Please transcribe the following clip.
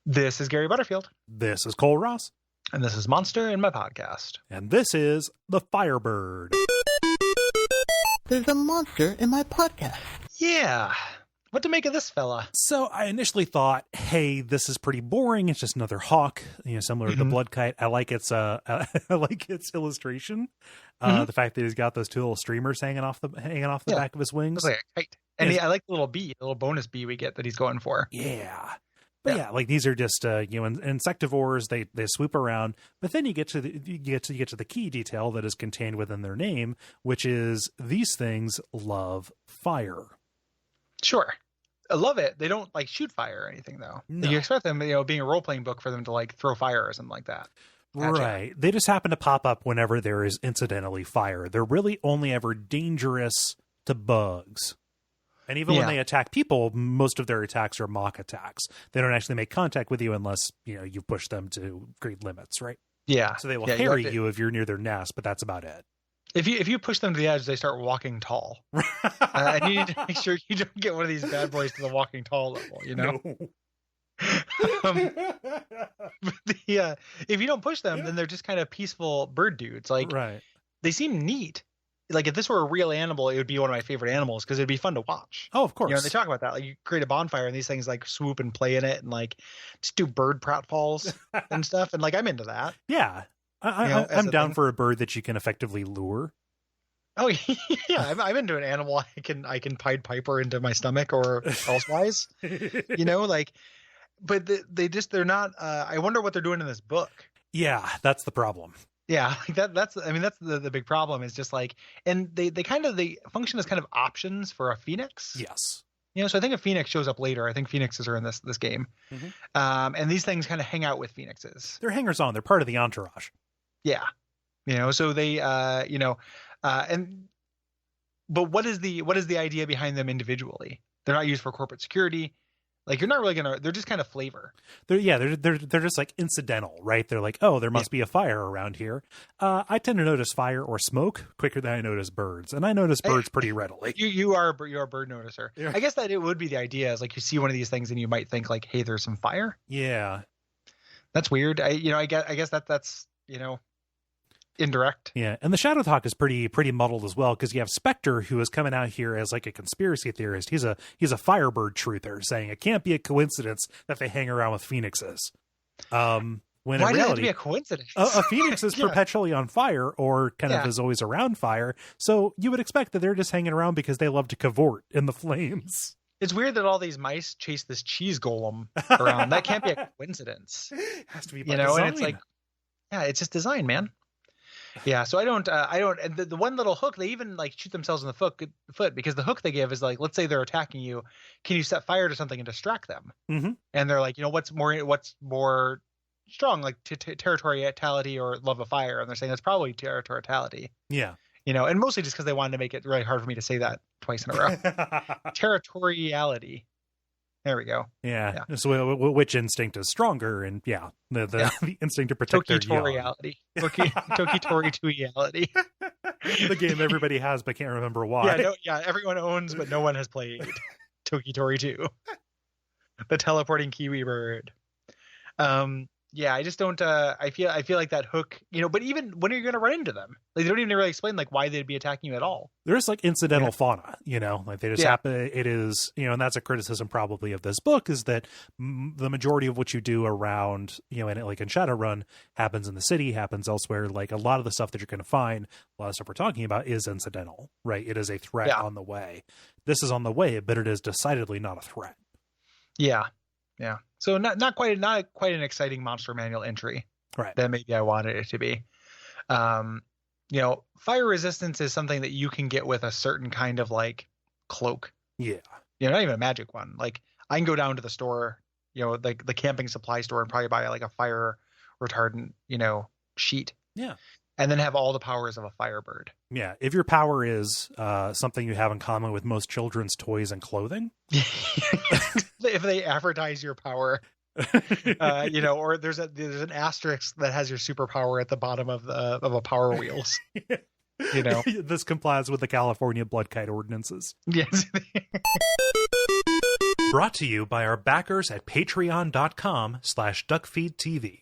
This is Gary Butterfield. This is Cole Ross. And this is Monster in my podcast. And this is the Firebird. There's a monster in my podcast. Yeah. What to make of this fella? So I initially thought, hey, this is pretty boring. It's just another hawk, similar to the blood kite. I like its I like its illustration. The fact that he's got those two little streamers hanging off the back of his wings. Like a kite. And I like the little bee, the little bonus bee we get that he's going for. Yeah. But yeah, like these are just insectivores. They swoop around, but then you get to the key detail that is contained within their name, which is these things love fire. Sure. I love it. They don't like shoot fire or anything though. No. You expect them, being a role playing book for them to like throw fire or something like that. Gotcha. Right. They just happen to pop up whenever there is incidentally fire. They're really only ever dangerous to bugs. And even when they attack people, most of their attacks are mock attacks. They don't actually make contact with you unless, you push them to great limits, right? Yeah. So they will harry you if you're near their nest, but that's about it. If you push them to the edge, they start walking tall. And you need to make sure you don't get one of these bad boys to the walking tall level, No. But if you don't push them, then they're just kind of peaceful bird dudes. Like, right. They seem neat. Like, if this were a real animal, it would be one of my favorite animals because it'd be fun to watch. Oh, of course. They talk about that. Like, you create a bonfire and these things like swoop and play in it and like just do bird pratfalls and stuff. And like, I'm into that. Yeah. I'm down for a bird that you can effectively lure. Oh yeah, I'm into an animal I can Pied Piper into my stomach or elsewise. But they're not. I wonder what they're doing in this book. Yeah, that's the problem. Yeah, like that's the big problem is just like, and they function as kind of options for a phoenix. Yes. So I think a phoenix shows up later. I think phoenixes are in this game. Mm-hmm. And these things kind of hang out with phoenixes. They're hangers on. They're part of the entourage. Yeah. So they, but what is the idea behind them individually? They're not used for corporate security. Like, you're not really they're just kind of flavor. They're just like incidental, right? They're like, oh, there must be a fire around here. I tend to notice fire or smoke quicker than I notice birds. And I notice birds pretty readily. You are a bird noticer. Yeah. I guess that it would be the idea is like you see one of these things and you might think like, hey, there's some fire. Yeah. That's weird. I guess that's, indirect. Yeah, and the Shadowhawk is pretty muddled as well because you have Spectre, who is coming out here as like a conspiracy theorist. He's a Firebird truther, saying it can't be a coincidence that they hang around with phoenixes. When why in reality, does it have to be a coincidence? A phoenix is perpetually on fire, or kind of is always around fire. So you would expect that they're just hanging around because they love to cavort in the flames. It's weird that all these mice chase this cheese golem around. That can't be a coincidence. It has to be by design. And it's like, yeah, it's just design, man. Yeah, so I don't the one little hook, they even like shoot themselves in the foot because the hook they give is like, let's say they're attacking you, can you set fire to something and distract them? Mm-hmm. And they're like, what's more strong, like territoriality or love of fire? And they're saying that's probably territoriality. Yeah. And mostly just because they wanted to make it really hard for me to say that twice in a row. Territoriality. There we go. Yeah. So which instinct is stronger? And the instinct to protect their young. Tokitori to reality. The game everybody has but can't remember why. Everyone owns but no one has played. Tokitori 2. The teleporting kiwi bird. I just don't I feel like that hook, but even when are you going to run into them? Like, they don't even really explain like why they'd be attacking you at all. There's like incidental fauna, like they just happen. It is, and that's a criticism probably of this book is that the majority of what you do around, and like in Shadowrun happens in the city, happens elsewhere. Like a lot of the stuff that you're going to find, a lot of stuff we're talking about is incidental, right? It is a threat on the way. This is on the way, but it is decidedly not a threat. Yeah. Yeah. So not quite an exciting monster manual entry, right? That maybe I wanted it to be. Fire resistance is something that you can get with a certain kind of like cloak. Yeah. Not even a magic one. Like, I can go down to the store, like the camping supply store, and probably buy like a fire retardant, sheet. Yeah. And then have all the powers of a Firebird. Yeah. If your power is something you have in common with most children's toys and clothing. If they advertise your power, or there's an asterisk that has your superpower at the bottom of a Power Wheels. This complies with the California blood kite ordinances. Yes. Brought to you by our backers at patreon.com/duckfeed.tv.